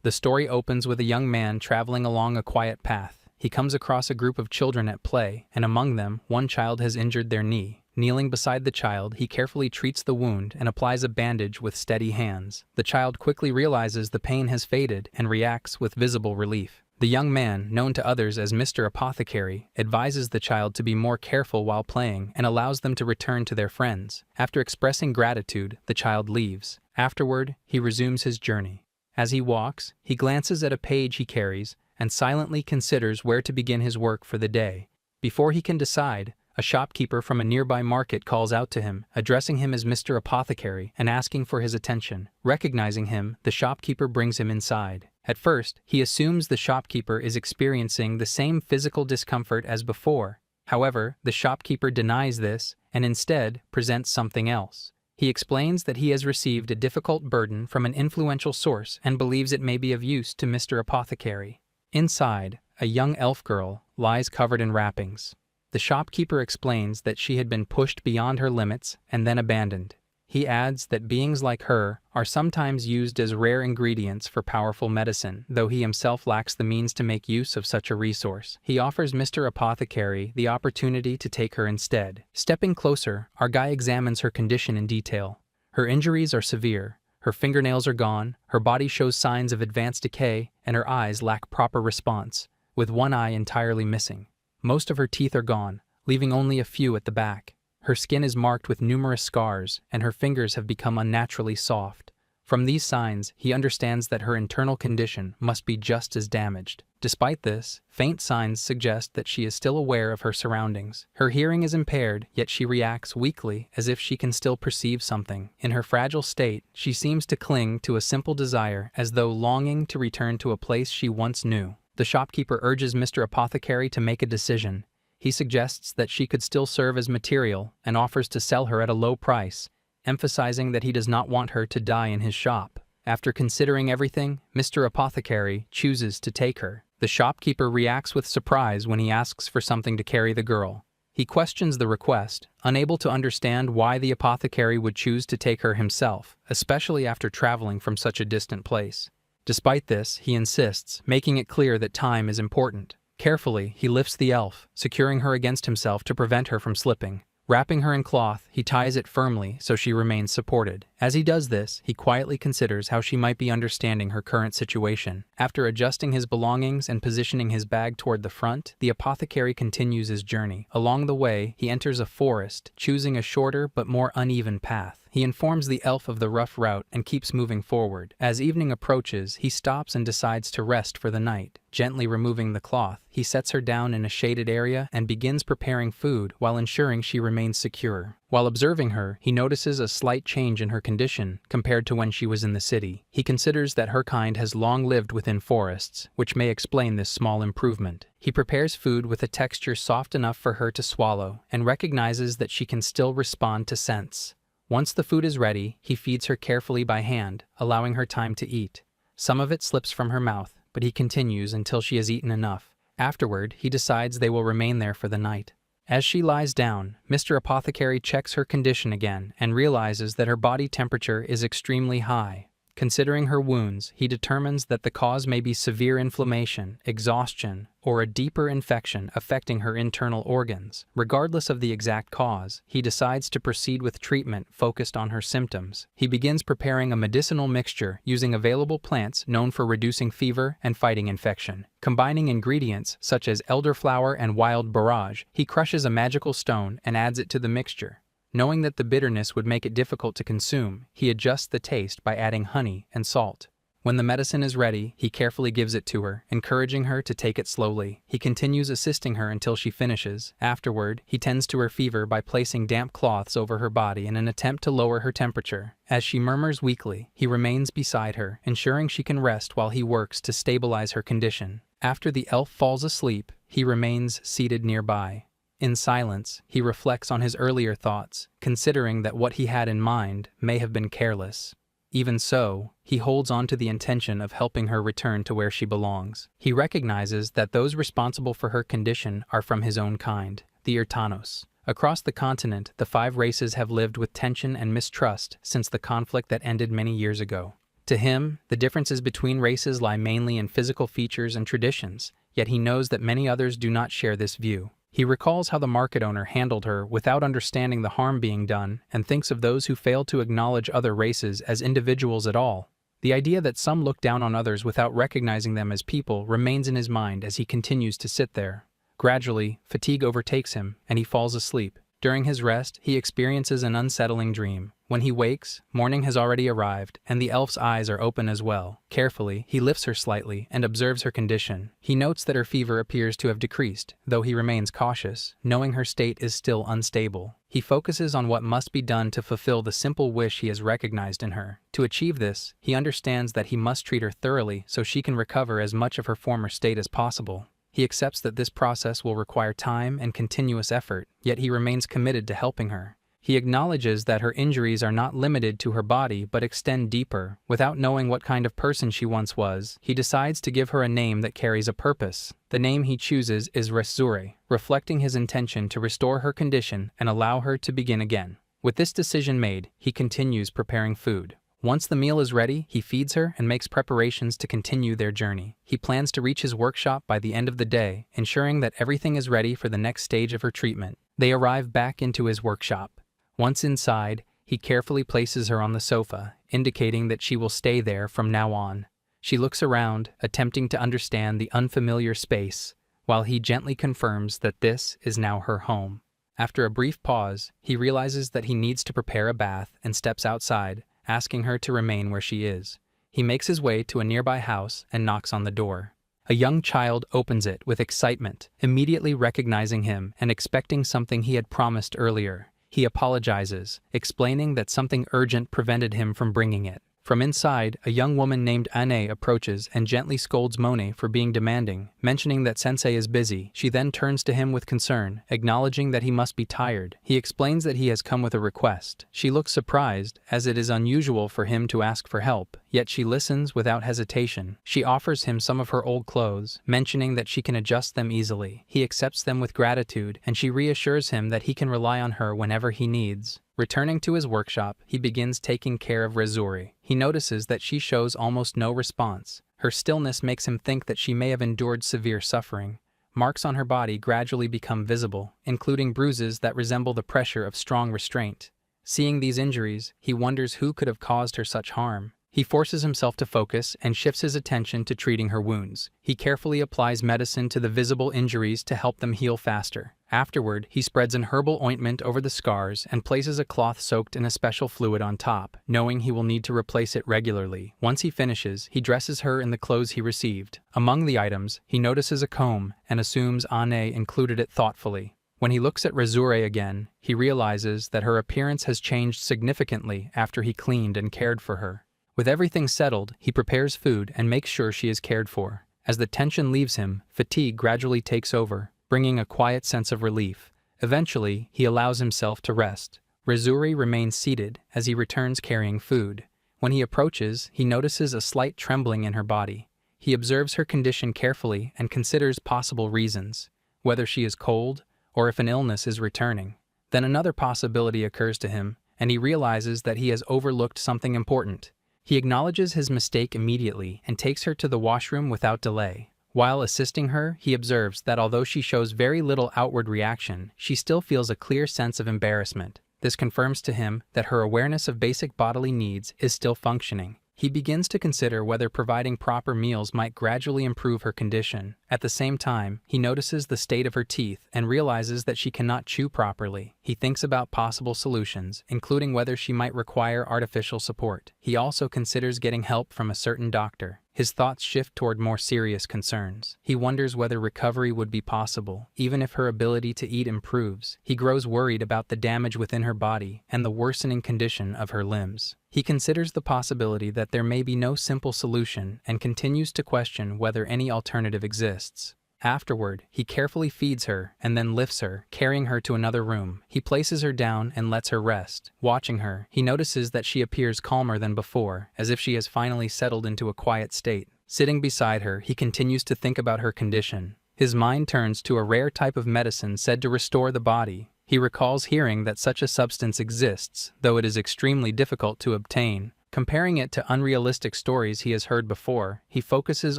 The story opens with a young man traveling along a quiet path. He comes across a group of children at play, and among them, one child has injured their knee. Kneeling beside the child, he carefully treats the wound and applies a bandage with steady hands. The child quickly realizes the pain has faded and reacts with visible relief. The young man, known to others as Mr. Apothecary, advises the child to be more careful while playing and allows them to return to their friends. After expressing gratitude, the child leaves. Afterward, he resumes his journey. As he walks, he glances at a page he carries and silently considers where to begin his work for the day. Before he can decide, a shopkeeper from a nearby market calls out to him, addressing him as Mr. Apothecary and asking for his attention. Recognizing him, the shopkeeper brings him inside. At first, he assumes the shopkeeper is experiencing the same physical discomfort as before. However, the shopkeeper denies this and instead presents something else. He explains that he has received a difficult burden from an influential source and believes it may be of use to Mr. Apothecary. Inside, a young elf girl lies covered in wrappings. The shopkeeper explains that she had been pushed beyond her limits and then abandoned. He adds that beings like her are sometimes used as rare ingredients for powerful medicine, though he himself lacks the means to make use of such a resource. He offers Mr. Apothecary the opportunity to take her instead. Stepping closer, our guy examines her condition in detail. Her injuries are severe. Her fingernails are gone, her body shows signs of advanced decay, and her eyes lack proper response, with one eye entirely missing. Most of her teeth are gone, leaving only a few at the back. Her skin is marked with numerous scars, and her fingers have become unnaturally soft. From these signs, he understands that her internal condition must be just as damaged. Despite this, faint signs suggest that she is still aware of her surroundings. Her hearing is impaired, yet she reacts weakly, as if she can still perceive something. In her fragile state, she seems to cling to a simple desire, as though longing to return to a place she once knew. The shopkeeper urges Mr. Apothecary to make a decision. He suggests that she could still serve as material and offers to sell her at a low price, emphasizing that he does not want her to die in his shop. After considering everything, Mr. Apothecary chooses to take her. The shopkeeper reacts with surprise when he asks for something to carry the girl. He questions the request, unable to understand why the apothecary would choose to take her himself, especially after traveling from such a distant place. Despite this, he insists, making it clear that time is important. Carefully, he lifts the elf, securing her against himself to prevent her from slipping. Wrapping her in cloth, he ties it firmly so she remains supported. As he does this, he quietly considers how she might be understanding her current situation. After adjusting his belongings and positioning his bag toward the front, the apothecary continues his journey. Along the way, he enters a forest, choosing a shorter but more uneven path. He informs the elf of the rough route and keeps moving forward. As evening approaches, he stops and decides to rest for the night. Gently removing the cloth, he sets her down in a shaded area and begins preparing food while ensuring she remains secure. While observing her, he notices a slight change in her condition compared to when she was in the city. He considers that her kind has long lived within forests, which may explain this small improvement. He prepares food with a texture soft enough for her to swallow and recognizes that she can still respond to scents. Once the food is ready, he feeds her carefully by hand, allowing her time to eat. Some of it slips from her mouth, but he continues until she has eaten enough. Afterward, he decides they will remain there for the night. As she lies down, Mr. Apothecary checks her condition again and realizes that her body temperature is extremely high. Considering her wounds, he determines that the cause may be severe inflammation, exhaustion, or a deeper infection affecting her internal organs. Regardless of the exact cause, he decides to proceed with treatment focused on her symptoms. He begins preparing a medicinal mixture using available plants known for reducing fever and fighting infection. Combining ingredients such as elderflower and wild borage, he crushes a magical stone and adds it to the mixture. Knowing that the bitterness would make it difficult to consume, he adjusts the taste by adding honey and salt. When the medicine is ready, he carefully gives it to her, encouraging her to take it slowly. He continues assisting her until she finishes. Afterward, he tends to her fever by placing damp cloths over her body in an attempt to lower her temperature. As she murmurs weakly, he remains beside her, ensuring she can rest while he works to stabilize her condition. After the elf falls asleep, he remains seated nearby. In silence, he reflects on his earlier thoughts, considering that what he had in mind may have been careless. Even so, he holds on to the intention of helping her return to where she belongs. He recognizes that those responsible for her condition are from his own kind, the Irtanos. Across the continent, the 5 races have lived with tension and mistrust since the conflict that ended many years ago. To him, the differences between races lie mainly in physical features and traditions, yet he knows that many others do not share this view. He recalls how the market owner handled her without understanding the harm being done and thinks of those who fail to acknowledge other races as individuals at all. The idea that some look down on others without recognizing them as people remains in his mind as he continues to sit there. Gradually, fatigue overtakes him, and he falls asleep. During his rest, he experiences an unsettling dream. When he wakes, morning has already arrived, and the elf's eyes are open as well. Carefully, he lifts her slightly and observes her condition. He notes that her fever appears to have decreased, though he remains cautious, knowing her state is still unstable. He focuses on what must be done to fulfill the simple wish he has recognized in her. To achieve this, he understands that he must treat her thoroughly so she can recover as much of her former state as possible. He accepts that this process will require time and continuous effort, yet he remains committed to helping her. He acknowledges that her injuries are not limited to her body but extend deeper. Without knowing what kind of person she once was, he decides to give her a name that carries a purpose. The name he chooses is Resure, reflecting his intention to restore her condition and allow her to begin again. With this decision made, he continues preparing food. Once the meal is ready, he feeds her and makes preparations to continue their journey. He plans to reach his workshop by the end of the day, ensuring that everything is ready for the next stage of her treatment. They arrive back into his workshop. Once inside, he carefully places her on the sofa, indicating that she will stay there from now on. She looks around, attempting to understand the unfamiliar space, while he gently confirms that this is now her home. After a brief pause, he realizes that he needs to prepare a bath and steps outside, asking her to remain where she is. He makes his way to a nearby house and knocks on the door. A young child opens it with excitement, immediately recognizing him and expecting something he had promised earlier. He apologizes, explaining that something urgent prevented him from bringing it. From inside, a young woman named Ane approaches and gently scolds Monet for being demanding, mentioning that Sensei is busy. She then turns to him with concern, acknowledging that he must be tired. He explains that he has come with a request. She looks surprised, as it is unusual for him to ask for help, yet she listens without hesitation. She offers him some of her old clothes, mentioning that she can adjust them easily. He accepts them with gratitude, and she reassures him that he can rely on her whenever he needs. Returning to his workshop, he begins taking care of Resuri. He notices that she shows almost no response. Her stillness makes him think that she may have endured severe suffering. Marks on her body gradually become visible, including bruises that resemble the pressure of strong restraint. Seeing these injuries, he wonders who could have caused her such harm. He forces himself to focus and shifts his attention to treating her wounds. He carefully applies medicine to the visible injuries to help them heal faster. Afterward, he spreads an herbal ointment over the scars and places a cloth soaked in a special fluid on top, knowing he will need to replace it regularly. Once he finishes, he dresses her in the clothes he received. Among the items, he notices a comb and assumes Ane included it thoughtfully. When he looks at Resure again, he realizes that her appearance has changed significantly after he cleaned and cared for her. With everything settled, he prepares food and makes sure she is cared for. As the tension leaves him, fatigue gradually takes over, bringing a quiet sense of relief. Eventually, he allows himself to rest. Resuri remains seated as he returns carrying food. When he approaches, he notices a slight trembling in her body. He observes her condition carefully and considers possible reasons, whether she is cold or if an illness is returning. Then another possibility occurs to him, and he realizes that he has overlooked something important. He acknowledges his mistake immediately and takes her to the washroom without delay. While assisting her, he observes that although she shows very little outward reaction, she still feels a clear sense of embarrassment. This confirms to him that her awareness of basic bodily needs is still functioning. He begins to consider whether providing proper meals might gradually improve her condition. At the same time, he notices the state of her teeth and realizes that she cannot chew properly. He thinks about possible solutions, including whether she might require artificial support. He also considers getting help from a certain doctor. His thoughts shift toward more serious concerns. He wonders whether recovery would be possible, even if her ability to eat improves. He grows worried about the damage within her body and the worsening condition of her limbs. He considers the possibility that there may be no simple solution and continues to question whether any alternative exists. Afterward, he carefully feeds her and then lifts her, carrying her to another room. He places her down and lets her rest. Watching her, he notices that she appears calmer than before, as if she has finally settled into a quiet state. Sitting beside her, he continues to think about her condition. His mind turns to a rare type of medicine said to restore the body. He recalls hearing that such a substance exists, though it is extremely difficult to obtain. Comparing it to unrealistic stories he has heard before, he focuses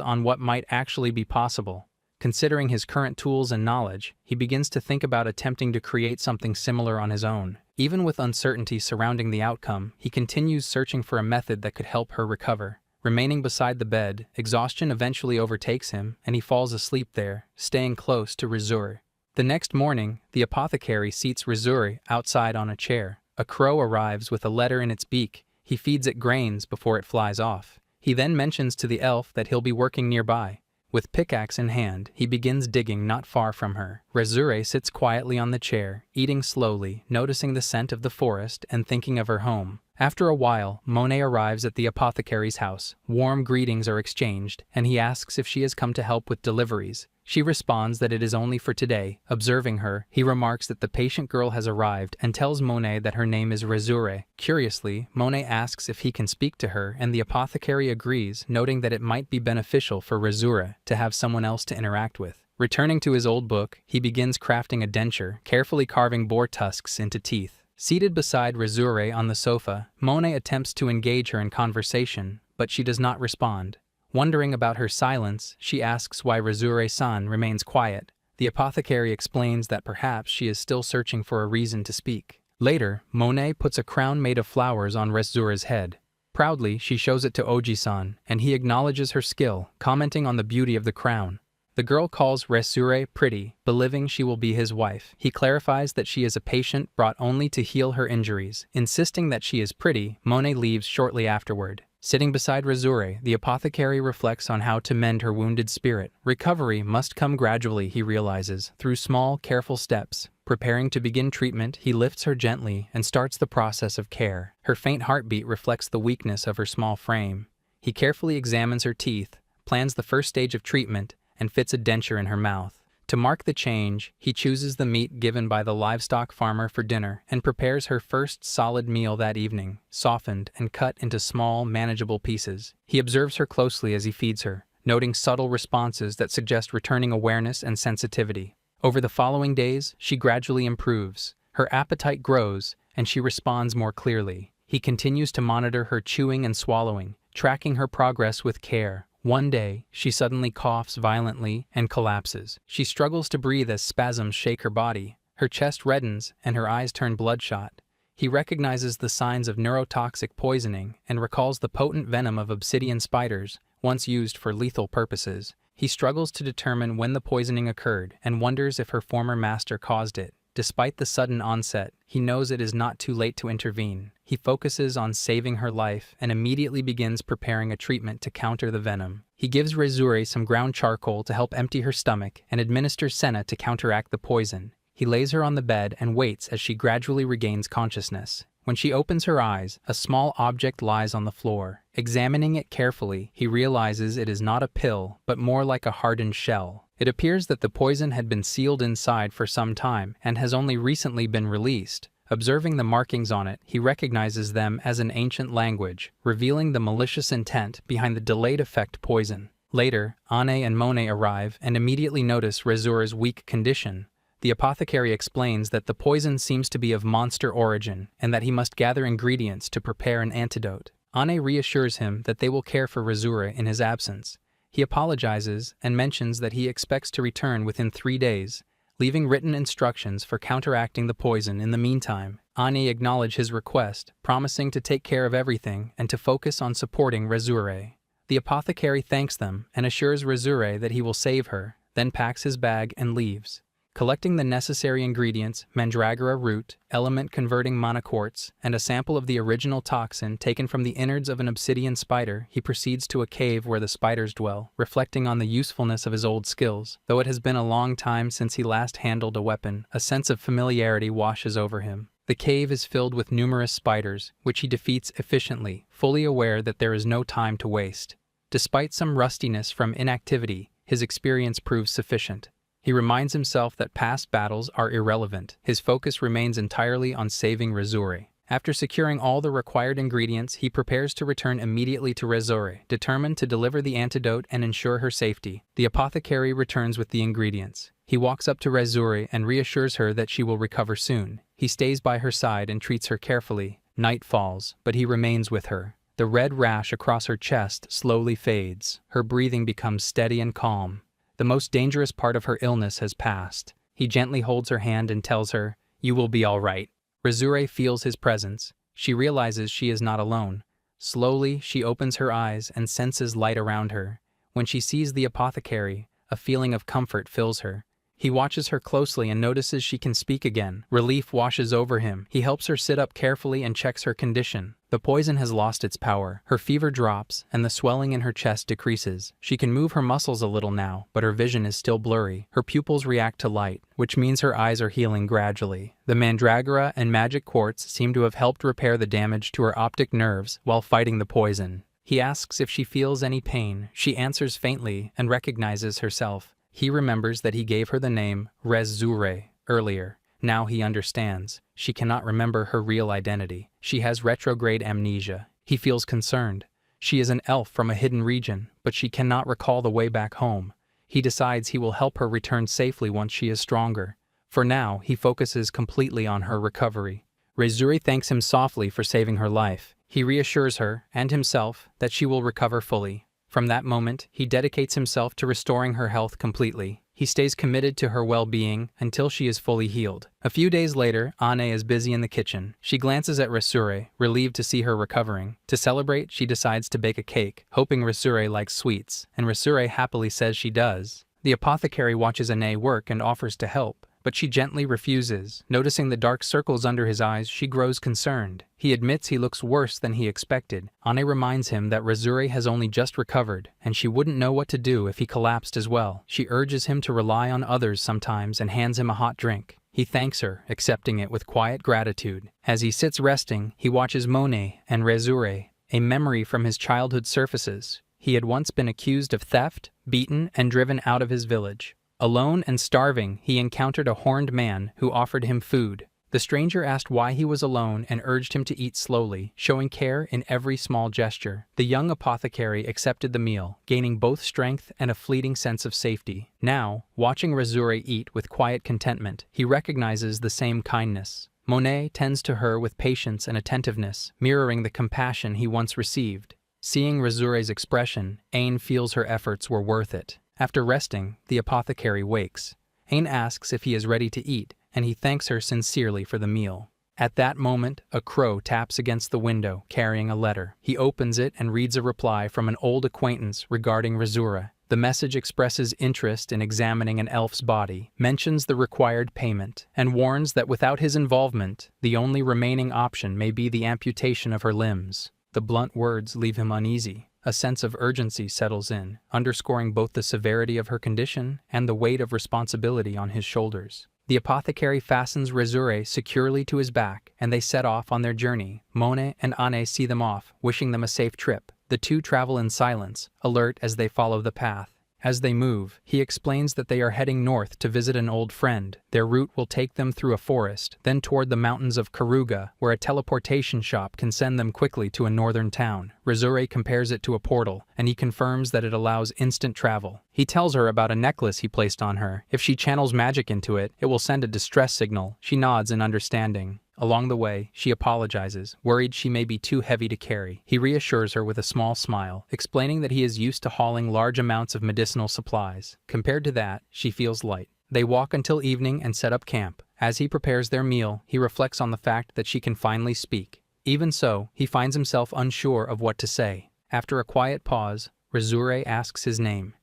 on what might actually be possible. Considering his current tools and knowledge, he begins to think about attempting to create something similar on his own. Even with uncertainty surrounding the outcome, he continues searching for a method that could help her recover. Remaining beside the bed, exhaustion eventually overtakes him, and he falls asleep there, staying close to Rizuri. The next morning, the apothecary seats Rizuri outside on a chair. A crow arrives with a letter in its beak. He feeds it grains before it flies off. He then mentions to the elf that he'll be working nearby. With pickaxe in hand, he begins digging not far from her. Rizuri sits quietly on the chair, eating slowly, noticing the scent of the forest and thinking of her home. After a while, Monet arrives at the apothecary's house. Warm greetings are exchanged, and he asks if she has come to help with deliveries. She responds that it is only for today. Observing her, he remarks that the patient girl has arrived and tells Monet that her name is Rizuri. Curiously, Monet asks if he can speak to her, and the apothecary agrees, noting that it might be beneficial for Rizuri to have someone else to interact with. Returning to his old book, he begins crafting a denture, carefully carving boar tusks into teeth. Seated beside Rizuri on the sofa, Monet attempts to engage her in conversation, but she does not respond. Wondering about her silence, she asks why Rizuri-san remains quiet. The apothecary explains that perhaps she is still searching for a reason to speak. Later, Monet puts a crown made of flowers on Rizuri's head. Proudly, she shows it to Oji-san, and he acknowledges her skill, commenting on the beauty of the crown. The girl calls Rizuri pretty, believing she will be his wife. He clarifies that she is a patient brought only to heal her injuries. Insisting that she is pretty, Monet leaves shortly afterward. Sitting beside Rizuri, the apothecary reflects on how to mend her wounded spirit. Recovery must come gradually, he realizes, through small, careful steps. Preparing to begin treatment, he lifts her gently and starts the process of care. Her faint heartbeat reflects the weakness of her small frame. He carefully examines her teeth, plans the first stage of treatment, and fits a denture in her mouth. To mark the change, he chooses the meat given by the livestock farmer for dinner and prepares her first solid meal that evening, softened and cut into small, manageable pieces. He observes her closely as he feeds her, noting subtle responses that suggest returning awareness and sensitivity. Over the following days, she gradually improves. Her appetite grows, and she responds more clearly. He continues to monitor her chewing and swallowing, tracking her progress with care. One day, she suddenly coughs violently and collapses. She struggles to breathe as spasms shake her body. Her chest reddens and her eyes turn bloodshot. He recognizes the signs of neurotoxic poisoning and recalls the potent venom of obsidian spiders, once used for lethal purposes. He struggles to determine when the poisoning occurred and wonders if her former master caused it. Despite the sudden onset, he knows it is not too late to intervene. He focuses on saving her life and immediately begins preparing a treatment to counter the venom. He gives Rizuri some ground charcoal to help empty her stomach and administers senna to counteract the poison. He lays her on the bed and waits as she gradually regains consciousness. When she opens her eyes, a small object lies on the floor. Examining it carefully, he realizes it is not a pill, but more like a hardened shell. It appears that the poison had been sealed inside for some time and has only recently been released. Observing the markings on it, he recognizes them as an ancient language, revealing the malicious intent behind the delayed effect poison. Later, Ane and Monet arrive and immediately notice Rizuri's weak condition. The apothecary explains that the poison seems to be of monster origin and that he must gather ingredients to prepare an antidote. Ane reassures him that they will care for Rizuri in his absence. He apologizes and mentions that he expects to return within 3 days, leaving written instructions for counteracting the poison in the meantime. Ane acknowledges his request, promising to take care of everything and to focus on supporting Rizuri. The apothecary thanks them and assures Rizuri that he will save her, then packs his bag and leaves. Collecting the necessary ingredients, mandragora root, element-converting monoquartz, and a sample of the original toxin taken from the innards of an obsidian spider, he proceeds to a cave where the spiders dwell, reflecting on the usefulness of his old skills. Though it has been a long time since he last handled a weapon, a sense of familiarity washes over him. The cave is filled with numerous spiders, which he defeats efficiently, fully aware that there is no time to waste. Despite some rustiness from inactivity, his experience proves sufficient. He reminds himself that past battles are irrelevant. His focus remains entirely on saving Rizuri. After securing all the required ingredients, he prepares to return immediately to Rizuri, determined to deliver the antidote and ensure her safety. The apothecary returns with the ingredients. He walks up to Rizuri and reassures her that she will recover soon. He stays by her side and treats her carefully. Night falls, but he remains with her. The red rash across her chest slowly fades. Her breathing becomes steady and calm. The most dangerous part of her illness has passed. He gently holds her hand and tells her, "You will be all right." Razure feels his presence. She realizes she is not alone. Slowly, she opens her eyes and senses light around her. When she sees the apothecary, a feeling of comfort fills her. He watches her closely and notices she can speak again. Relief washes over him. He helps her sit up carefully and checks her condition. The poison has lost its power. Her fever drops, and the swelling in her chest decreases. She can move her muscles a little now, but her vision is still blurry. Her pupils react to light, which means her eyes are healing gradually. The mandragora and magic quartz seem to have helped repair the damage to her optic nerves while fighting the poison. He asks if she feels any pain. She answers faintly and recognizes herself. He remembers that he gave her the name Razure earlier. Now he understands. She cannot remember her real identity. She has retrograde amnesia. He feels concerned. She is an elf from a hidden region, but she cannot recall the way back home. He decides he will help her return safely once she is stronger. For now, he focuses completely on her recovery. Razure thanks him softly for saving her life. He reassures her, and himself, that she will recover fully. From that moment, he dedicates himself to restoring her health completely. He stays committed to her well-being until she is fully healed. A few days later, Ane is busy in the kitchen. She glances at Razure, relieved to see her recovering. To celebrate, she decides to bake a cake, hoping Razure likes sweets, and Razure happily says she does. The apothecary watches Ane work and offers to help, but she gently refuses. Noticing the dark circles under his eyes, she grows concerned. He admits he looks worse than he expected. Ane reminds him that Razure has only just recovered, and she wouldn't know what to do if he collapsed as well. She urges him to rely on others sometimes and hands him a hot drink. He thanks her, accepting it with quiet gratitude. As he sits resting, he watches Monet and Razure, a memory from his childhood surfaces. He had once been accused of theft, beaten, and driven out of his village. Alone and starving, he encountered a horned man who offered him food. The stranger asked why he was alone and urged him to eat slowly, showing care in every small gesture. The young apothecary accepted the meal, gaining both strength and a fleeting sense of safety. Now, watching Razure eat with quiet contentment, he recognizes the same kindness. Monet tends to her with patience and attentiveness, mirroring the compassion he once received. Seeing Razure's expression, Aine feels her efforts were worth it. After resting, the apothecary wakes. Aine asks if he is ready to eat, and he thanks her sincerely for the meal. At that moment, a crow taps against the window, carrying a letter. He opens it and reads a reply from an old acquaintance regarding Razure. The message expresses interest in examining an elf's body, mentions the required payment, and warns that without his involvement, the only remaining option may be the amputation of her limbs. The blunt words leave him uneasy. A sense of urgency settles in, underscoring both the severity of her condition and the weight of responsibility on his shoulders. The apothecary fastens Razure securely to his back, and they set off on their journey. Monet and Ane see them off, wishing them a safe trip. The two travel in silence, alert as they follow the path. As they move, he explains that they are heading north to visit an old friend. Their route will take them through a forest, then toward the mountains of Karuga, where a teleportation shop can send them quickly to a northern town. Razure compares it to a portal, and he confirms that it allows instant travel. He tells her about a necklace he placed on her. If she channels magic into it, it will send a distress signal. She nods in understanding. Along the way, she apologizes, worried she may be too heavy to carry. He reassures her with a small smile, explaining that he is used to hauling large amounts of medicinal supplies. Compared to that, she feels light. They walk until evening and set up camp. As he prepares their meal, he reflects on the fact that she can finally speak. Even so, he finds himself unsure of what to say. After a quiet pause, Razure asks his name.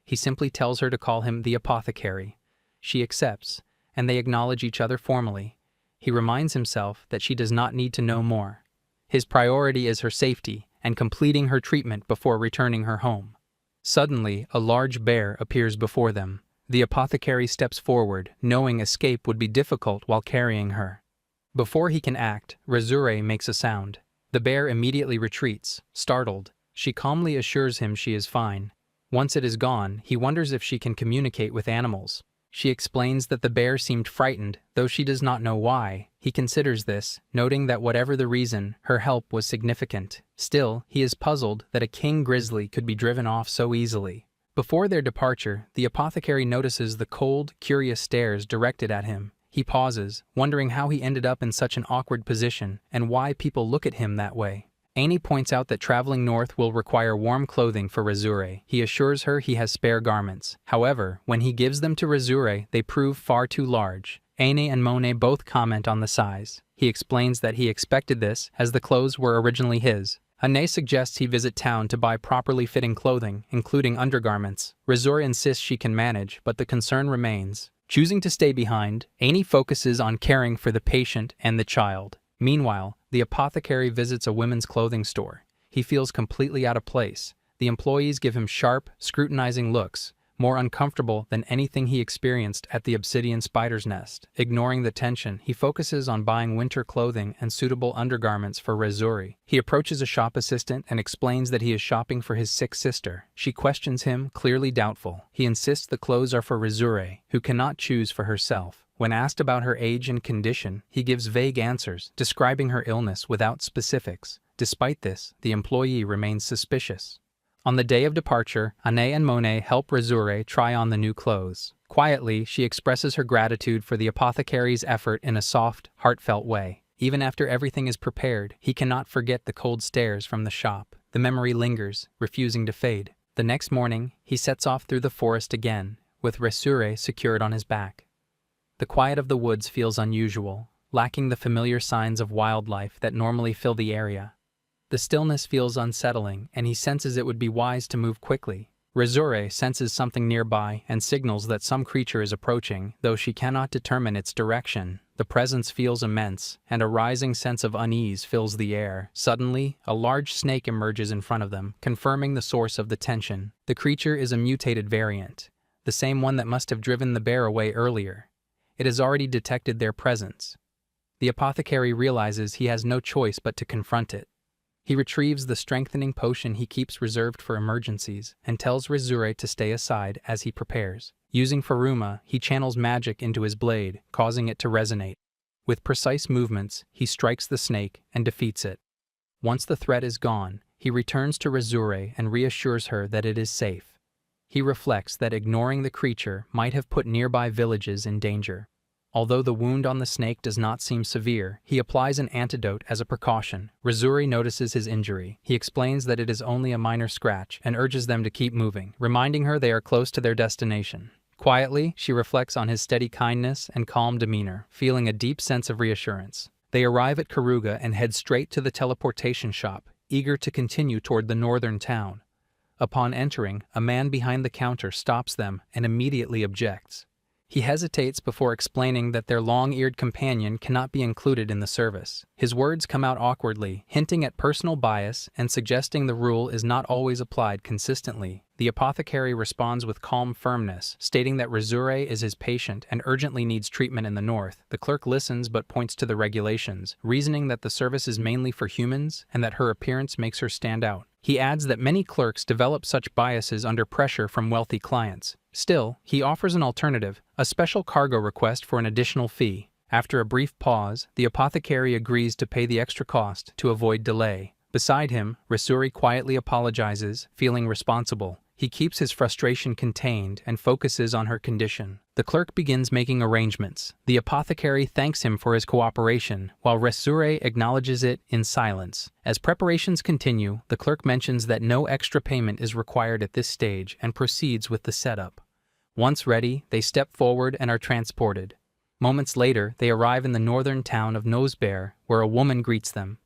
He simply tells her to call him the apothecary. She accepts, and they acknowledge each other formally. He reminds himself that she does not need to know more. His priority is her safety and completing her treatment before returning her home. Suddenly, a large bear appears before them. The apothecary steps forward, knowing escape would be difficult while carrying her. Before he can act, Razure makes a sound. The bear immediately retreats, startled. She calmly assures him she is fine. Once it is gone, he wonders if she can communicate with animals. She explains that the bear seemed frightened, though she does not know why. He considers this, noting that whatever the reason, her help was significant. Still, he is puzzled that a king grizzly could be driven off so easily. Before their departure, the apothecary notices the cold, curious stares directed at him. He pauses, wondering how he ended up in such an awkward position and why people look at him that way. Annie points out that traveling north will require warm clothing for Razure. He assures her he has spare garments. However, when he gives them to Razure, they prove far too large. Annie and Monet both comment on the size. He explains that he expected this, as the clothes were originally his. Anne suggests he visit town to buy properly fitting clothing, including undergarments. Razure insists she can manage, but the concern remains. Choosing to stay behind, Annie focuses on caring for the patient and the child. Meanwhile, the apothecary visits a women's clothing store. He feels completely out of place. The employees give him sharp, scrutinizing looks, more uncomfortable than anything he experienced at the obsidian spider's nest. Ignoring the tension, he focuses on buying winter clothing and suitable undergarments for Razuri. He approaches a shop assistant and explains that he is shopping for his sick sister. She questions him, clearly doubtful. He insists the clothes are for Razure, who cannot choose for herself. When asked about her age and condition, he gives vague answers, describing her illness without specifics. Despite this, the employee remains suspicious. On the day of departure, Anne and Monet help Razure try on the new clothes. Quietly, she expresses her gratitude for the apothecary's effort in a soft, heartfelt way. Even after everything is prepared, he cannot forget the cold stares from the shop. The memory lingers, refusing to fade. The next morning, he sets off through the forest again, with Razure secured on his back. The quiet of the woods feels unusual, lacking the familiar signs of wildlife that normally fill the area. The stillness feels unsettling, and he senses it would be wise to move quickly. Razure senses something nearby and signals that some creature is approaching, though she cannot determine its direction. The presence feels immense, and a rising sense of unease fills the air. Suddenly, a large snake emerges in front of them, confirming the source of the tension. The creature is a mutated variant, the same one that must have driven the bear away earlier. It has already detected their presence. The apothecary realizes he has no choice but to confront it. He retrieves the strengthening potion he keeps reserved for emergencies and tells Razure to stay aside as he prepares. Using Faruma, he channels magic into his blade, causing it to resonate. With precise movements, he strikes the snake and defeats it. Once the threat is gone, he returns to Razure and reassures her that it is safe. He reflects that ignoring the creature might have put nearby villages in danger. Although the wound on the snake does not seem severe, he applies an antidote as a precaution. Razuri notices his injury. He explains that it is only a minor scratch and urges them to keep moving, reminding her they are close to their destination. Quietly, she reflects on his steady kindness and calm demeanor, feeling a deep sense of reassurance. They arrive at Karuga and head straight to the teleportation shop, eager to continue toward the northern town. Upon entering, a man behind the counter stops them and immediately objects. He hesitates before explaining that their long-eared companion cannot be included in the service. His words come out awkwardly, hinting at personal bias and suggesting the rule is not always applied consistently. The apothecary responds with calm firmness, stating that Razure is his patient and urgently needs treatment in the north. The clerk listens but points to the regulations, reasoning that the service is mainly for humans and that her appearance makes her stand out. He adds that many clerks develop such biases under pressure from wealthy clients. Still, he offers an alternative, a special cargo request for an additional fee. After a brief pause, the apothecary agrees to pay the extra cost to avoid delay. Beside him, Rasuri quietly apologizes, feeling responsible. He keeps his frustration contained and focuses on her condition. The clerk begins making arrangements. The apothecary thanks him for his cooperation, while Rasure acknowledges it in silence. As preparations continue, the clerk mentions that no extra payment is required at this stage and proceeds with the setup. Once ready, they step forward and are transported. Moments later, they arrive in the northern town of Nosebear, where a woman greets them.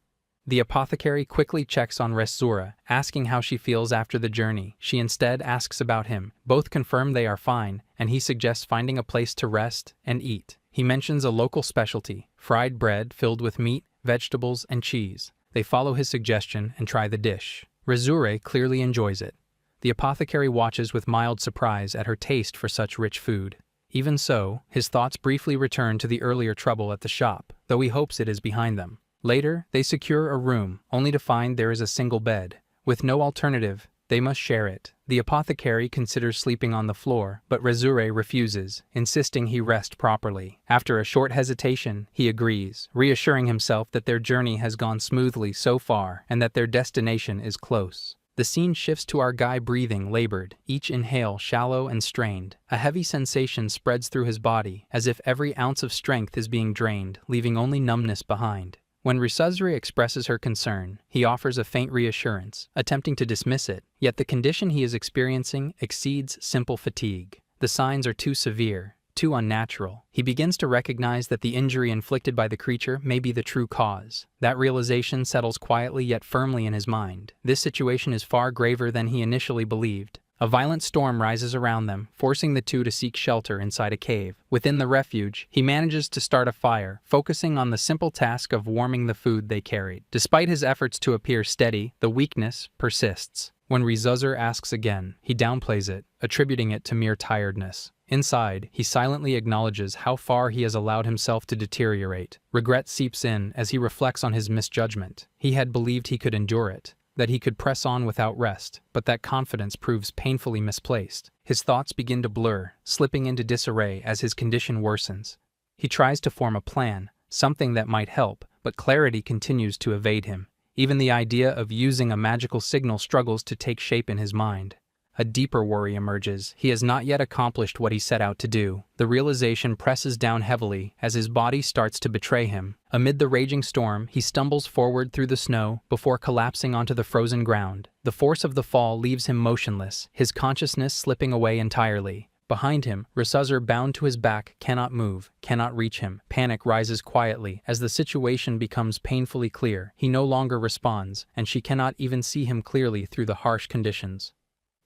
The apothecary quickly checks on Resura, asking how she feels after the journey. She instead asks about him. Both confirm they are fine, and he suggests finding a place to rest and eat. He mentions a local specialty, fried bread filled with meat, vegetables, and cheese. They follow his suggestion and try the dish. Resure clearly enjoys it. The apothecary watches with mild surprise at her taste for such rich food. Even so, his thoughts briefly return to the earlier trouble at the shop, though he hopes it is behind them. Later, they secure a room, only to find there is a single bed. With no alternative, they must share it. The apothecary considers sleeping on the floor, but Resure refuses, insisting he rest properly. After a short hesitation, he agrees, reassuring himself that their journey has gone smoothly so far and that their destination is close. The scene shifts to our guy breathing labored, each inhale shallow and strained. A heavy sensation spreads through his body, as if every ounce of strength is being drained, leaving only numbness behind. When Risuzri expresses her concern, he offers a faint reassurance, attempting to dismiss it, yet the condition he is experiencing exceeds simple fatigue. The signs are too severe, too unnatural. He begins to recognize that the injury inflicted by the creature may be the true cause. That realization settles quietly yet firmly in his mind. This situation is far graver than he initially believed. A violent storm rises around them, forcing the two to seek shelter inside a cave. Within the refuge, he manages to start a fire, focusing on the simple task of warming the food they carried. Despite his efforts to appear steady, the weakness persists. When Risuzr asks again, he downplays it, attributing it to mere tiredness. Inside, he silently acknowledges how far he has allowed himself to deteriorate. Regret seeps in as he reflects on his misjudgment. He had believed he could endure it, that he could press on without rest, but that confidence proves painfully misplaced. His thoughts begin to blur, slipping into disarray as his condition worsens. He tries to form a plan, something that might help, but clarity continues to evade him. Even the idea of using a magical signal struggles to take shape in his mind. A deeper worry emerges. He has not yet accomplished what he set out to do. The realization presses down heavily as his body starts to betray him. Amid the raging storm, he stumbles forward through the snow before collapsing onto the frozen ground. The force of the fall leaves him motionless, his consciousness slipping away entirely. Behind him, Risuzr, bound to his back, cannot move, cannot reach him. Panic rises quietly as the situation becomes painfully clear. He no longer responds, and she cannot even see him clearly through the harsh conditions.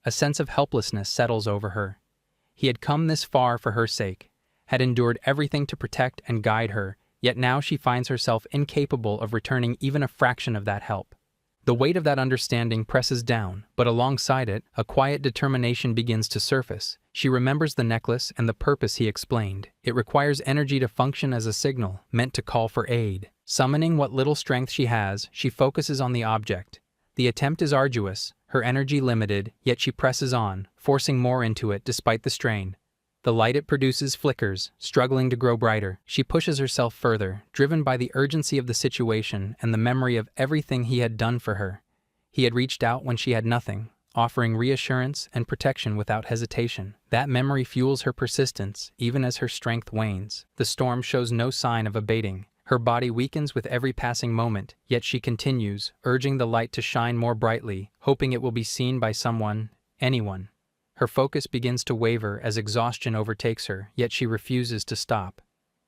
A sense of helplessness settles over her. He had come this far for her sake, had endured everything to protect and guide her, yet now she finds herself incapable of returning even a fraction of that help. The weight of that understanding presses down, but alongside it, a quiet determination begins to surface. She remembers the necklace and the purpose he explained. It requires energy to function as a signal, meant to call for aid. Summoning what little strength she has, she focuses on the object. The attempt is arduous, her energy limited, yet she presses on, forcing more into it despite the strain. The light it produces flickers, struggling to grow brighter. She pushes herself further, driven by the urgency of the situation and the memory of everything he had done for her. He had reached out when she had nothing, offering reassurance and protection without hesitation. That memory fuels her persistence, even as her strength wanes. The storm shows no sign of abating. Her body weakens with every passing moment, yet she continues, urging the light to shine more brightly, hoping it will be seen by someone, anyone. Her focus begins to waver as exhaustion overtakes her, yet she refuses to stop.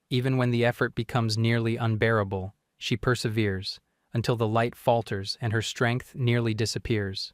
Even when the effort becomes nearly unbearable, she perseveres, until the light falters and her strength nearly disappears.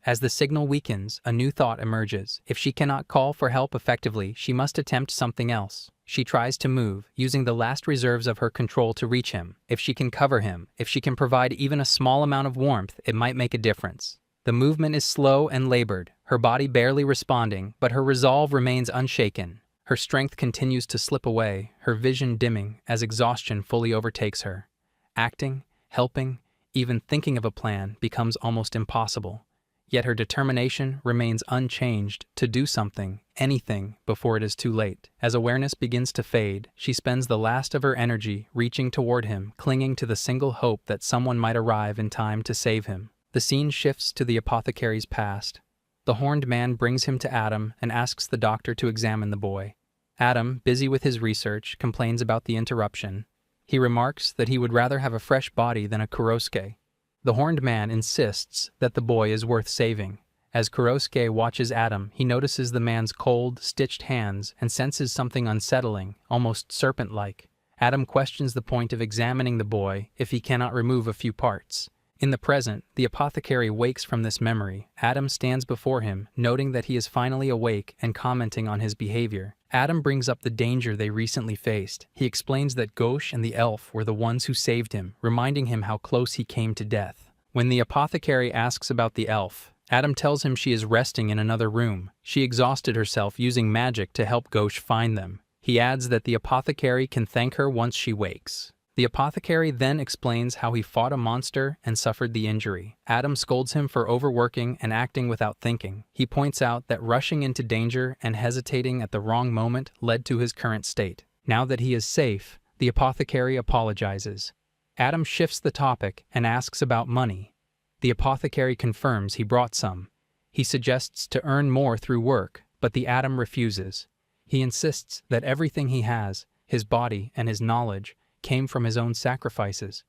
As the signal weakens, a new thought emerges. If she cannot call for help effectively, she must attempt something else. She tries to move, using the last reserves of her control to reach him. If she can cover him, if she can provide even a small amount of warmth, it might make a difference. The movement is slow and labored, her body barely responding, but her resolve remains unshaken. Her strength continues to slip away, her vision dimming as exhaustion fully overtakes her. Acting, helping, even thinking of a plan becomes almost impossible. Yet her determination remains unchanged to do something, anything, before it is too late. As awareness begins to fade, she spends the last of her energy reaching toward him, clinging to the single hope that someone might arrive in time to save him. The scene shifts to the apothecary's past. The horned man brings him to Adam and asks the doctor to examine the boy. Adam, busy with his research, complains about the interruption. He remarks that he would rather have a fresh body than a Kurosuke. The horned man insists that the boy is worth saving. As Kurosuke watches Adam, he notices the man's cold, stitched hands and senses something unsettling, almost serpent-like. Adam questions the point of examining the boy if he cannot remove a few parts. In the present, the apothecary wakes from this memory. Adam stands before him, noting that he is finally awake and commenting on his behavior. Adam brings up the danger they recently faced. He explains that Ghosh and the elf were the ones who saved him, reminding him how close he came to death. When the apothecary asks about the elf, Adam tells him she is resting in another room. She exhausted herself using magic to help Ghosh find them. He adds that the apothecary can thank her once she wakes. The apothecary then explains how he fought a monster and suffered the injury. Adam scolds him for overworking and acting without thinking. He points out that rushing into danger and hesitating at the wrong moment led to his current state. Now that he is safe, the apothecary apologizes. Adam shifts the topic and asks about money. The apothecary confirms he brought some. He suggests to earn more through work, but the Adam refuses. He insists that everything he has, his body and his knowledge, came from his own sacrifices.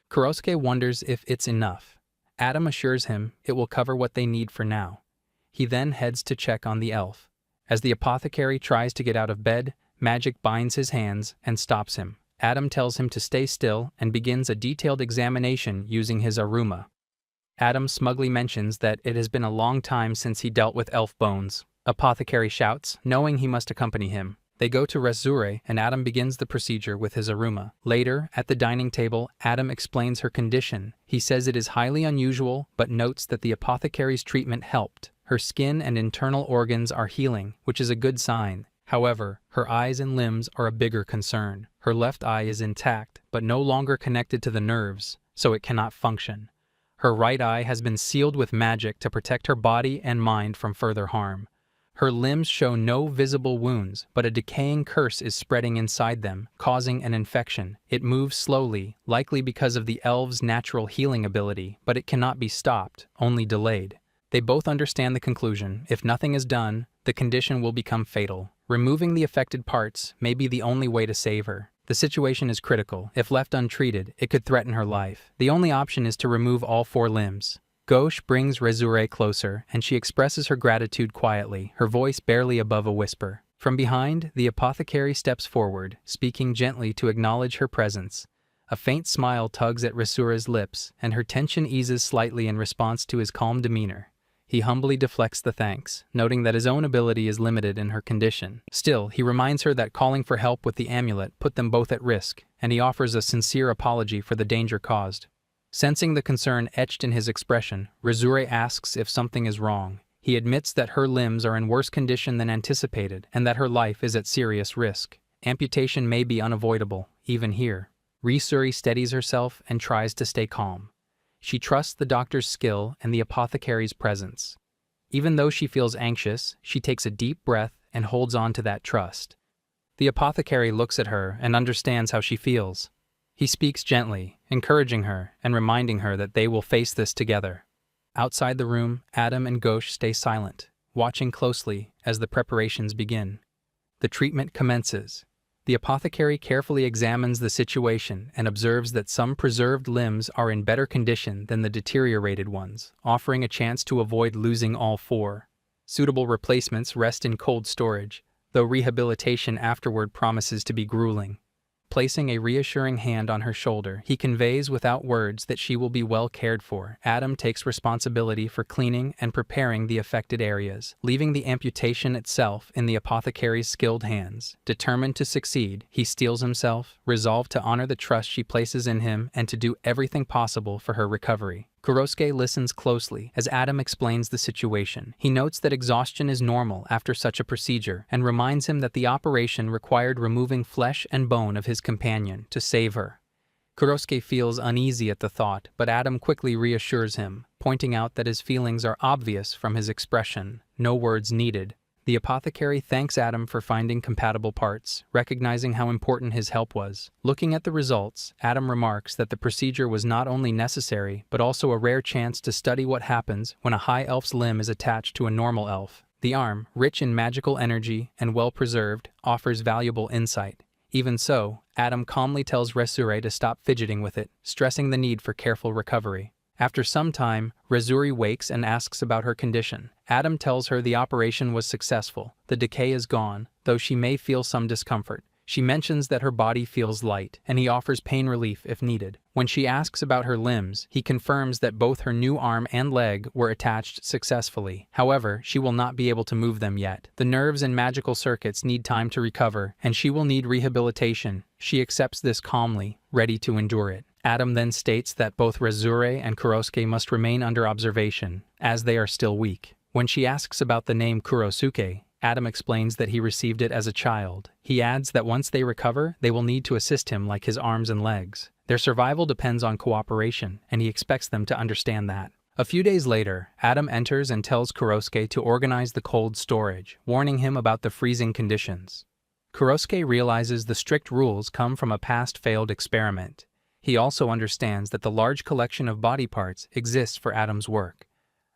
Kurosuke wonders if it's enough. Adam assures him it will cover what they need for now. He then heads to check on the elf. As the apothecary tries to get out of bed, magic binds his hands and stops him. Adam tells him to stay still and begins a detailed examination using his Aruma. Adam smugly mentions that it has been a long time since he dealt with elf bones. Apothecary shouts, knowing he must accompany him. They go to Resure and Adam begins the procedure with his Aruma. Later, at the dining table, Adam explains her condition. He says it is highly unusual, but notes that the apothecary's treatment helped. Her skin and internal organs are healing, which is a good sign. However, her eyes and limbs are a bigger concern. Her left eye is intact, but no longer connected to the nerves, so it cannot function. Her right eye has been sealed with magic to protect her body and mind from further harm. Her limbs show no visible wounds, but a decaying curse is spreading inside them, causing an infection. It moves slowly, likely because of the elves' natural healing ability, but it cannot be stopped, only delayed. They both understand the conclusion. If nothing is done, the condition will become fatal. Removing the affected parts may be the only way to save her. The situation is critical. If left untreated, it could threaten her life. The only option is to remove all 4 limbs. Gauche brings Resure closer, and she expresses her gratitude quietly, her voice barely above a whisper. From behind, the apothecary steps forward, speaking gently to acknowledge her presence. A faint smile tugs at Resure's lips, and her tension eases slightly in response to his calm demeanor. He humbly deflects the thanks, noting that his own ability is limited in her condition. Still, he reminds her that calling for help with the amulet put them both at risk, and he offers a sincere apology for the danger caused. Sensing the concern etched in his expression, Resure asks if something is wrong. He admits that her limbs are in worse condition than anticipated, and that her life is at serious risk. Amputation may be unavoidable, even here. Resure steadies herself and tries to stay calm. She trusts the doctor's skill and the apothecary's presence. Even though she feels anxious, she takes a deep breath and holds on to that trust. The apothecary looks at her and understands how she feels. He speaks gently, encouraging her and reminding her that they will face this together. Outside the room, Adam and Gauche stay silent, watching closely as the preparations begin. The treatment commences. The apothecary carefully examines the situation and observes that some preserved limbs are in better condition than the deteriorated ones, offering a chance to avoid losing all 4. Suitable replacements rest in cold storage, though rehabilitation afterward promises to be grueling. Placing a reassuring hand on her shoulder, he conveys without words that she will be well cared for. Adam takes responsibility for cleaning and preparing the affected areas, leaving the amputation itself in the apothecary's skilled hands. Determined to succeed, he steels himself, resolved to honor the trust she places in him and to do everything possible for her recovery. Kurosuke listens closely as Adam explains the situation. He notes that exhaustion is normal after such a procedure and reminds him that the operation required removing flesh and bone of his companion to save her. Kurosuke feels uneasy at the thought, but Adam quickly reassures him, pointing out that his feelings are obvious from his expression, no words needed. The apothecary thanks Adam for finding compatible parts, recognizing how important his help was. Looking at the results, Adam remarks that the procedure was not only necessary, but also a rare chance to study what happens when a high elf's limb is attached to a normal elf. The arm, rich in magical energy and well-preserved, offers valuable insight. Even so, Adam calmly tells Resure to stop fidgeting with it, stressing the need for careful recovery. After some time, Resure wakes and asks about her condition. Adam tells her the operation was successful. The decay is gone, though she may feel some discomfort. She mentions that her body feels light, and he offers pain relief if needed. When she asks about her limbs, he confirms that both her new arm and leg were attached successfully. However, she will not be able to move them yet. The nerves and magical circuits need time to recover, and she will need rehabilitation. She accepts this calmly, ready to endure it. Adam then states that both Resure and Kurosuke must remain under observation, as they are still weak. When she asks about the name Kurosuke, Adam explains that he received it as a child. He adds that once they recover, they will need to assist him like his arms and legs. Their survival depends on cooperation, and he expects them to understand that. A few days later, Adam enters and tells Kurosuke to organize the cold storage, warning him about the freezing conditions. Kurosuke realizes the strict rules come from a past failed experiment. He also understands that the large collection of body parts exists for Adam's work.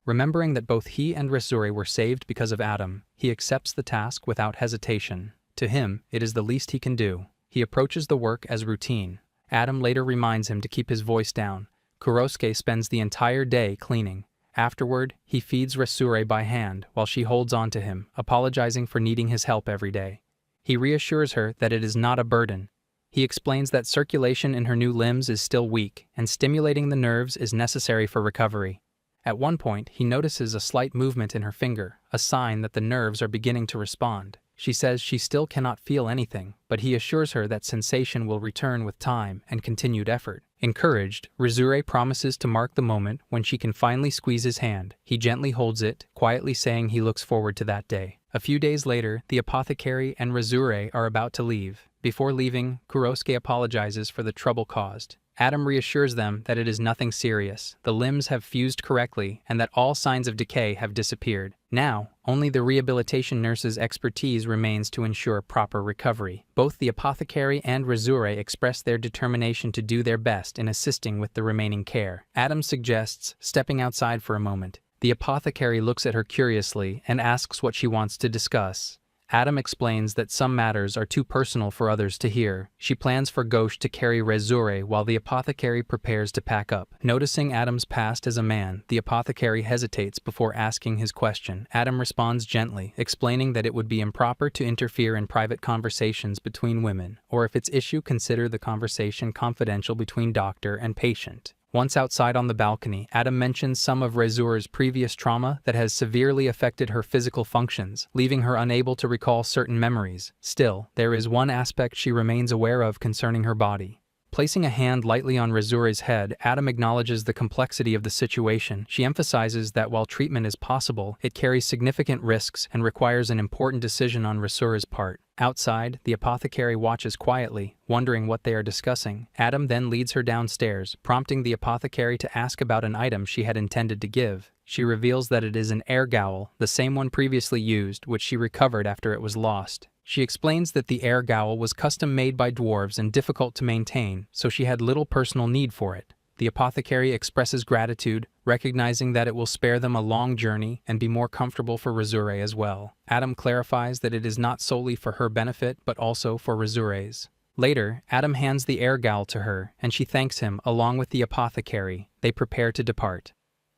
Remembering that both he and Resure were saved because of Adam, he accepts the task without hesitation. To him, it is the least he can do. He approaches the work as routine, Adam later reminds him to keep his voice down. Kurosuke spends the entire day cleaning. Afterward, he feeds Resure by hand while she holds on to him, apologizing for needing his help every day. He reassures her that it is not a burden. He explains that circulation in her new limbs is still weak, and stimulating the nerves is necessary for recovery. At one point, he notices a slight movement in her finger, a sign that the nerves are beginning to respond. She says she still cannot feel anything, but he assures her that sensation will return with time and continued effort. Encouraged, Resure promises to mark the moment when she can finally squeeze his hand. He gently holds it, quietly saying he looks forward to that day. A few days later, the apothecary and Resure are about to leave. Before leaving, Kurosuke apologizes for the trouble caused. Adam reassures them that it is nothing serious, the limbs have fused correctly, and that all signs of decay have disappeared. Now, only the rehabilitation nurse's expertise remains to ensure proper recovery. Both the apothecary and Resure express their determination to do their best in assisting with the remaining care. Adam suggests stepping outside for a moment. The apothecary looks at her curiously and asks what she wants to discuss. Adam explains that some matters are too personal for others to hear. She plans for Ghosh to carry Resure while the apothecary prepares to pack up. Noticing Adam's past as a man, the apothecary hesitates before asking his question. Adam responds gently, explaining that it would be improper to interfere in private conversations between women, or if it's issue, consider the conversation confidential between doctor and patient. Once outside on the balcony, Adam mentions some of Resure's previous trauma that has severely affected her physical functions, leaving her unable to recall certain memories. Still, there is one aspect she remains aware of concerning her body. Placing a hand lightly on Resure's head, Adam acknowledges the complexity of the situation. She emphasizes that while treatment is possible, it carries significant risks and requires an important decision on Resure's part. Outside, the apothecary watches quietly, wondering what they are discussing. Adam then leads her downstairs, prompting the apothecary to ask about an item she had intended to give. She reveals that it is an air gowel, the same one previously used, which she recovered after it was lost. She explains that the air gowel was custom-made by dwarves and difficult to maintain, so she had little personal need for it. The apothecary expresses gratitude, recognizing that it will spare them a long journey and be more comfortable for Resure as well. Adam clarifies that it is not solely for her benefit, but also for Resure's. Later, Adam hands the air gowel to her, and she thanks him along with the apothecary. They prepare to depart.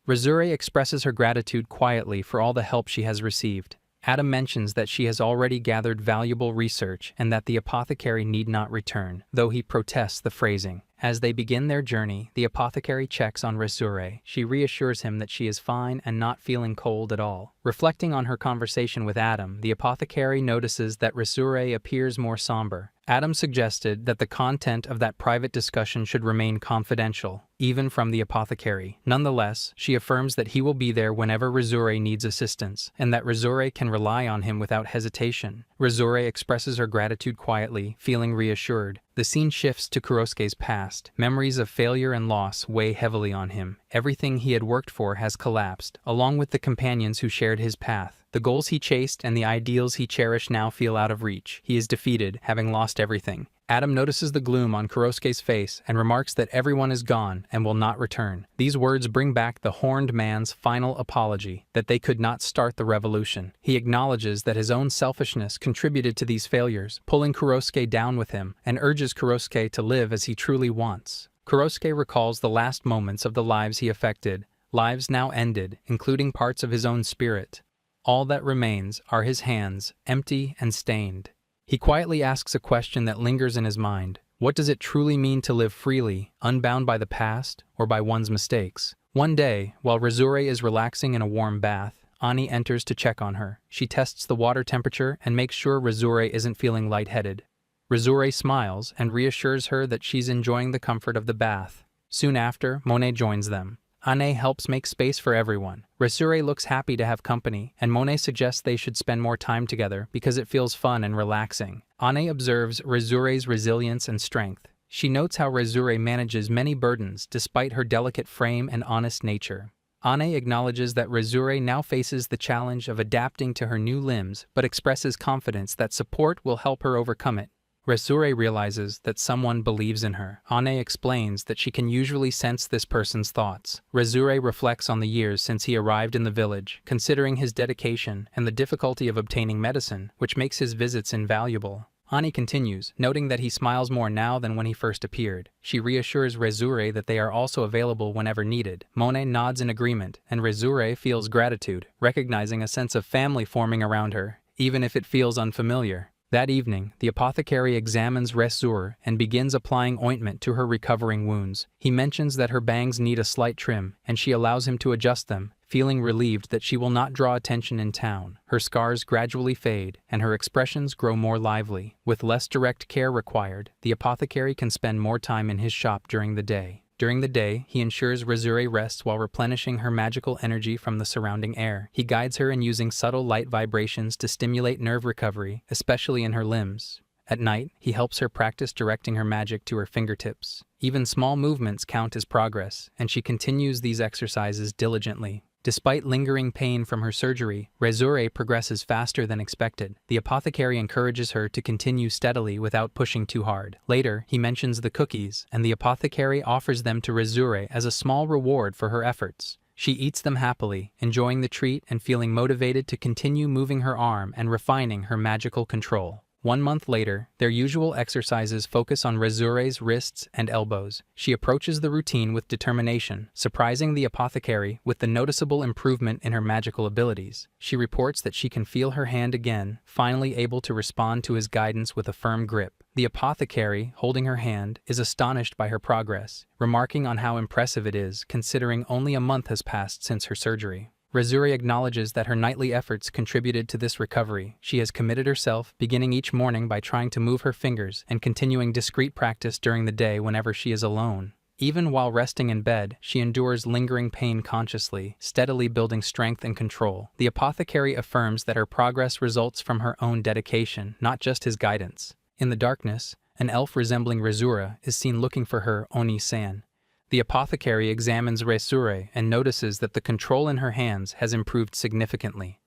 Resure expresses her gratitude quietly for all the help she has received. Adam mentions that she has already gathered valuable research and that the apothecary need not return, though he protests the phrasing. As they begin their journey, the apothecary checks on Resure. She reassures him that she is fine and not feeling cold at all. Reflecting on her conversation with Adam, the apothecary notices that Resure appears more somber. Adam suggested that the content of that private discussion should remain confidential, even from the apothecary. Nonetheless, she affirms that he will be there whenever Resure needs assistance, and that Resure can rely on him without hesitation. Resure expresses her gratitude quietly, feeling reassured. The scene shifts to Kurosuke's past. Memories of failure and loss weigh heavily on him. Everything he had worked for has collapsed, along with the companions who shared his path. The goals he chased and the ideals he cherished now feel out of reach. He is defeated, having lost everything. Adam notices the gloom on Kurosuke's face and remarks that everyone is gone and will not return. These words bring back the horned man's final apology, that they could not start the revolution. He acknowledges that his own selfishness contributed to these failures, pulling Kurosuke down with him, and urges Kurosuke to live as he truly wants. Kurosuke recalls the last moments of the lives he affected, lives now ended, including parts of his own spirit. All that remains are his hands, empty and stained. He quietly asks a question that lingers in his mind. What does it truly mean to live freely, unbound by the past or by one's mistakes? One day, while Resure is relaxing in a warm bath, Ani enters to check on her. She tests the water temperature and makes sure Resure isn't feeling lightheaded. Resure smiles and reassures her that she's enjoying the comfort of the bath. Soon after, Monet joins them. Ane helps make space for everyone. Resure looks happy to have company, and Monet suggests they should spend more time together because it feels fun and relaxing. Ane observes Resure's resilience and strength. She notes how Resure manages many burdens despite her delicate frame and honest nature. Ane acknowledges that Resure now faces the challenge of adapting to her new limbs, but expresses confidence that support will help her overcome it. Resure realizes that someone believes in her. Ane explains that she can usually sense this person's thoughts. Resure reflects on the years since he arrived in the village, considering his dedication and the difficulty of obtaining medicine, which makes his visits invaluable. Ani continues, noting that he smiles more now than when he first appeared. She reassures Rezure that they are also available whenever needed. Monet nods in agreement, and Rezure feels gratitude, recognizing a sense of family forming around her, even if it feels unfamiliar. That evening, the apothecary examines Rezure and begins applying ointment to her recovering wounds. He mentions that her bangs need a slight trim, and she allows him to adjust them, feeling relieved that she will not draw attention in town. Her scars gradually fade, and her expressions grow more lively. With less direct care required, the apothecary can spend more time in his shop during the day. During the day, he ensures Rezure rests while replenishing her magical energy from the surrounding air. He guides her in using subtle light vibrations to stimulate nerve recovery, especially in her limbs. At night, he helps her practice directing her magic to her fingertips. Even small movements count as progress, and she continues these exercises diligently. Despite lingering pain from her surgery, Rezure progresses faster than expected. The apothecary encourages her to continue steadily without pushing too hard. Later, he mentions the cookies, and the apothecary offers them to Rezure as a small reward for her efforts. She eats them happily, enjoying the treat and feeling motivated to continue moving her arm and refining her magical control. 1 month later, their usual exercises focus on Rezure's wrists and elbows. She approaches the routine with determination, surprising the apothecary with the noticeable improvement in her magical abilities. She reports that she can feel her hand again, finally able to respond to his guidance with a firm grip. The apothecary, holding her hand, is astonished by her progress, remarking on how impressive it is considering only a month has passed since her surgery. Rezure acknowledges that her nightly efforts contributed to this recovery. She has committed herself, beginning each morning by trying to move her fingers and continuing discreet practice during the day whenever she is alone. Even while resting in bed, she endures lingering pain consciously, steadily building strength and control. The apothecary affirms that her progress results from her own dedication, not just his guidance. In the darkness, an elf resembling Rezure is seen looking for her Oni-san. The apothecary examines Rezure and notices that the control in her hands has improved significantly.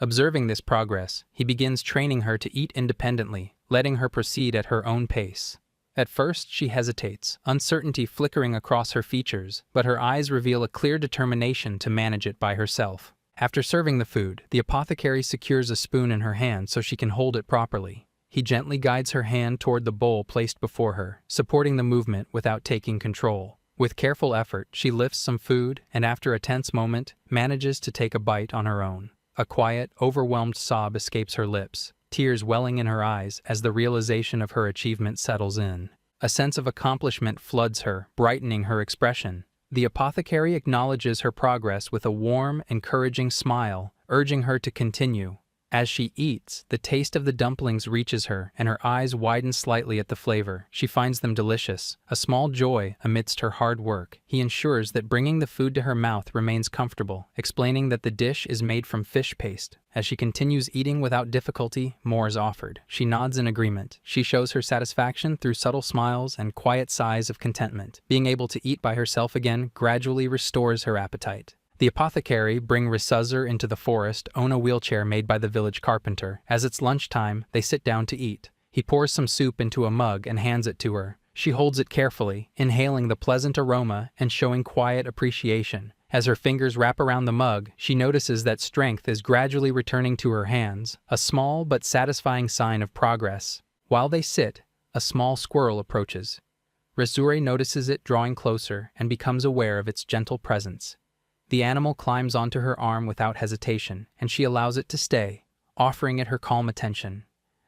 Observing this progress, he begins training her to eat independently, letting her proceed at her own pace. At first, she hesitates, uncertainty flickering across her features, but her eyes reveal a clear determination to manage it by herself. After serving the food, the apothecary secures a spoon in her hand so she can hold it properly. He gently guides her hand toward the bowl placed before her, supporting the movement without taking control. With careful effort, she lifts some food and after a tense moment, manages to take a bite on her own. A quiet, overwhelmed sob escapes her lips, tears welling in her eyes as the realization of her achievement settles in. A sense of accomplishment floods her, brightening her expression. The apothecary acknowledges her progress with a warm, encouraging smile, urging her to continue. As she eats, the taste of the dumplings reaches her, and her eyes widen slightly at the flavor. She finds them delicious, a small joy amidst her hard work. He ensures that bringing the food to her mouth remains comfortable, explaining that the dish is made from fish paste. As she continues eating without difficulty, more is offered. She nods in agreement. She shows her satisfaction through subtle smiles and quiet sighs of contentment. Being able to eat by herself again gradually restores her appetite. The apothecary bring Rezure into the forest, own a wheelchair made by the village carpenter. As it's lunchtime, they sit down to eat. He pours some soup into a mug and hands it to her. She holds it carefully, inhaling the pleasant aroma and showing quiet appreciation. As her fingers wrap around the mug, she notices that strength is gradually returning to her hands, a small but satisfying sign of progress. While they sit, a small squirrel approaches. Rezure notices it drawing closer and becomes aware of its gentle presence. The animal climbs onto her arm without hesitation, and she allows it to stay, offering it her calm attention.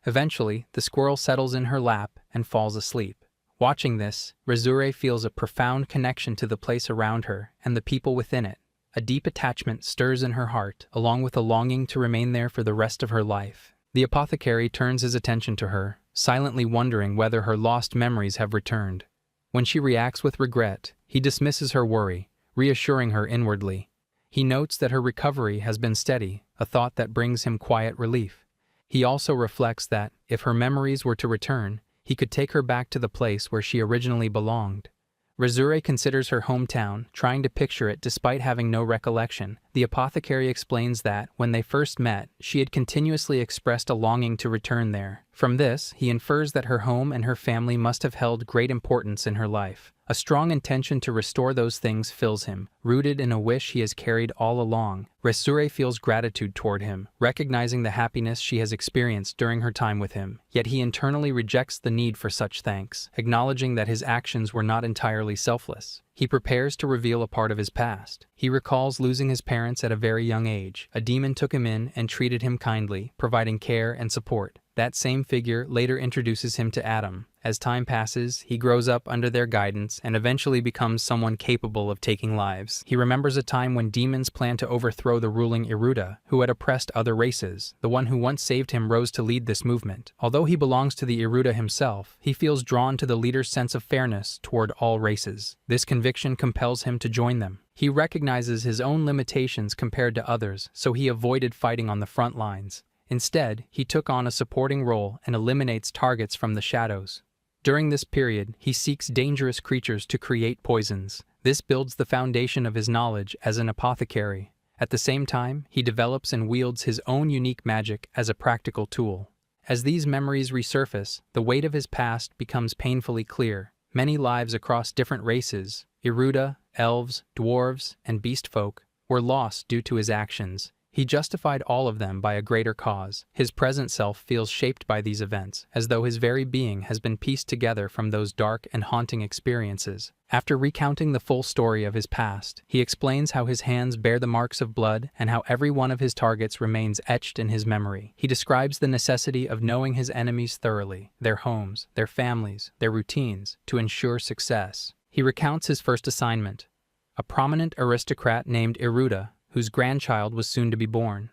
Eventually, the squirrel settles in her lap and falls asleep. Watching this, Rezure feels a profound connection to the place around her and the people within it. A deep attachment stirs in her heart, along with a longing to remain there for the rest of her life. The apothecary turns his attention to her, silently wondering whether her lost memories have returned. When she reacts with regret, he dismisses her worry, reassuring her inwardly. He notes that her recovery has been steady, a thought that brings him quiet relief. He also reflects that, if her memories were to return, he could take her back to the place where she originally belonged. Rezure considers her hometown, trying to picture it despite having no recollection. The apothecary explains that, when they first met, she had continuously expressed a longing to return there. From this, he infers that her home and her family must have held great importance in her life. A strong intention to restore those things fills him, rooted in a wish he has carried all along. Resure feels gratitude toward him, recognizing the happiness she has experienced during her time with him. Yet he internally rejects the need for such thanks, acknowledging that his actions were not entirely selfless. He prepares to reveal a part of his past. He recalls losing his parents at a very young age. A demon took him in and treated him kindly, providing care and support. That same figure later introduces him to Adam. As time passes, he grows up under their guidance and eventually becomes someone capable of taking lives. He remembers a time when demons planned to overthrow the ruling Iruda, who had oppressed other races. The one who once saved him rose to lead this movement. Although he belongs to the Iruda himself, he feels drawn to the leader's sense of fairness toward all races. This conviction compels him to join them. He recognizes his own limitations compared to others, so he avoided fighting on the front lines. Instead, he took on a supporting role and eliminates targets from the shadows. During this period, he seeks dangerous creatures to create poisons. This builds the foundation of his knowledge as an apothecary. At the same time, he develops and wields his own unique magic as a practical tool. As these memories resurface, the weight of his past becomes painfully clear. Many lives across different races, Iruda, elves, dwarves, and beast folk, were lost due to his actions. He justified all of them by a greater cause. His present self feels shaped by these events, as though his very being has been pieced together from those dark and haunting experiences. After recounting the full story of his past, he explains how his hands bear the marks of blood and how every one of his targets remains etched in his memory. He describes the necessity of knowing his enemies thoroughly, their homes, their families, their routines, to ensure success. He recounts his first assignment: a prominent aristocrat named Iruda, whose grandchild was soon to be born.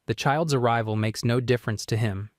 The child's arrival makes no difference to him.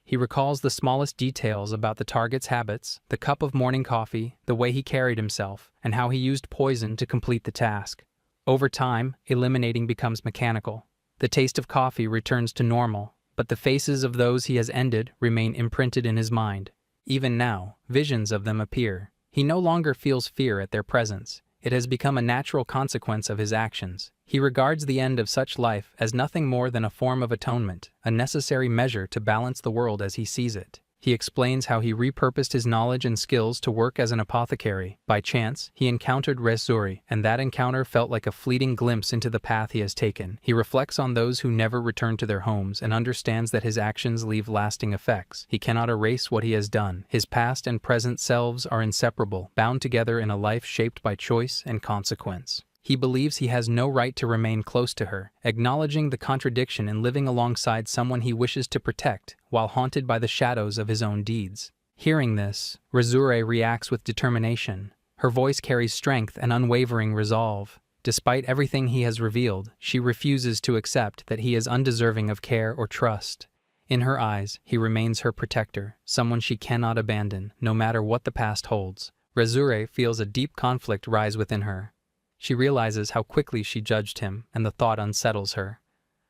He recalls the smallest details about the target's habits, the cup of morning coffee, the way he carried himself, and how he used poison to complete the task. Over time, eliminating becomes mechanical. The taste of coffee returns to normal, but the faces of those he has ended remain imprinted in his mind. Even now, visions of them appear. He no longer feels fear at their presence. It has become a natural consequence of his actions. He regards the end of such life as nothing more than a form of atonement, a necessary measure to balance the world as he sees it. He explains how he repurposed his knowledge and skills to work as an apothecary. By chance, he encountered Resuri, and that encounter felt like a fleeting glimpse into the path he has taken. He reflects on those who never return to their homes and understands that his actions leave lasting effects. He cannot erase what he has done. His past and present selves are inseparable, bound together in a life shaped by choice and consequence. He believes he has no right to remain close to her, acknowledging the contradiction in living alongside someone he wishes to protect while haunted by the shadows of his own deeds. Hearing this, Resure reacts with determination. Her voice carries strength and unwavering resolve. Despite everything he has revealed, she refuses to accept that he is undeserving of care or trust. In her eyes, he remains her protector, someone she cannot abandon, no matter what the past holds. Resure feels a deep conflict rise within her. She realizes how quickly she judged him, and the thought unsettles her.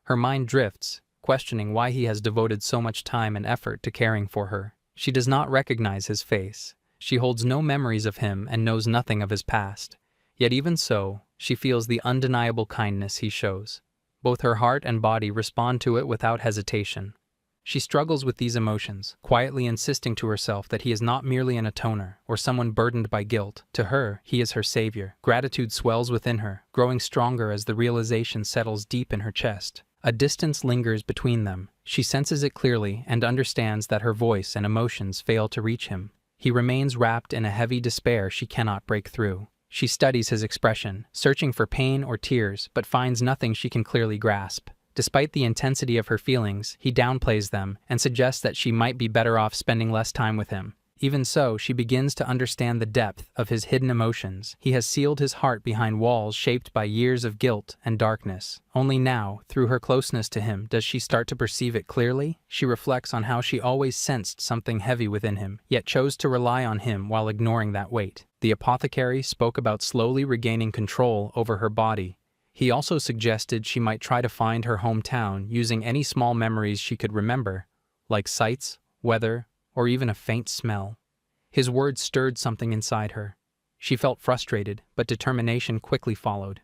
Her mind drifts, questioning why he has devoted so much time and effort to caring for her. She does not recognize his face. She holds no memories of him and knows nothing of his past. Yet even so, she feels the undeniable kindness he shows. Both her heart and body respond to it without hesitation. She struggles with these emotions, quietly insisting to herself that he is not merely an atoner or someone burdened by guilt. To her, he is her savior. Gratitude swells within her, growing stronger as the realization settles deep in her chest. A distance lingers between them. She senses it clearly and understands that her voice and emotions fail to reach him. He remains wrapped in a heavy despair she cannot break through. She studies his expression, searching for pain or tears, but finds nothing she can clearly grasp. Despite the intensity of her feelings, he downplays them and suggests that she might be better off spending less time with him. Even so, she begins to understand the depth of his hidden emotions. He has sealed his heart behind walls shaped by years of guilt and darkness. Only now, through her closeness to him, does she start to perceive it clearly. She reflects on how she always sensed something heavy within him, yet chose to rely on him while ignoring that weight. The apothecary spoke about slowly regaining control over her body. He also suggested she might try to find her hometown using any small memories she could remember, like sights, weather, or even a faint smell. His words stirred something inside her. She felt frustrated, but determination quickly followed.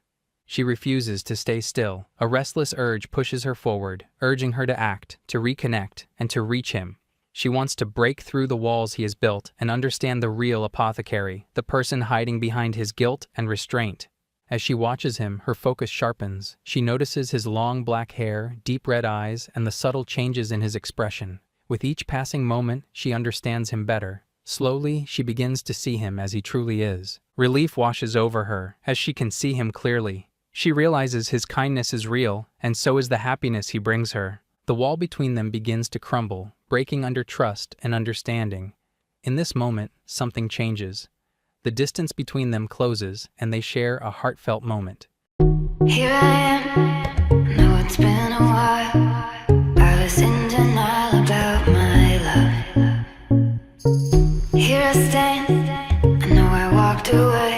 She refuses to stay still. A restless urge pushes her forward, urging her to act, to reconnect, and to reach him. She wants to break through the walls he has built and understand the real apothecary, the person hiding behind his guilt and restraint. As she watches him, her focus sharpens. She notices his long black hair, deep red eyes, and the subtle changes in his expression. With each passing moment, she understands him better. Slowly, she begins to see him as he truly is. Relief washes over her, as she can see him clearly. She realizes his kindness is real, and so is the happiness he brings her. The wall between them begins to crumble, breaking under trust and understanding. In this moment, something changes. The distance between them closes, and they share a heartfelt moment. Here I am, know it's been a while. I was in denial about my love. Here I stand, I know I walked away.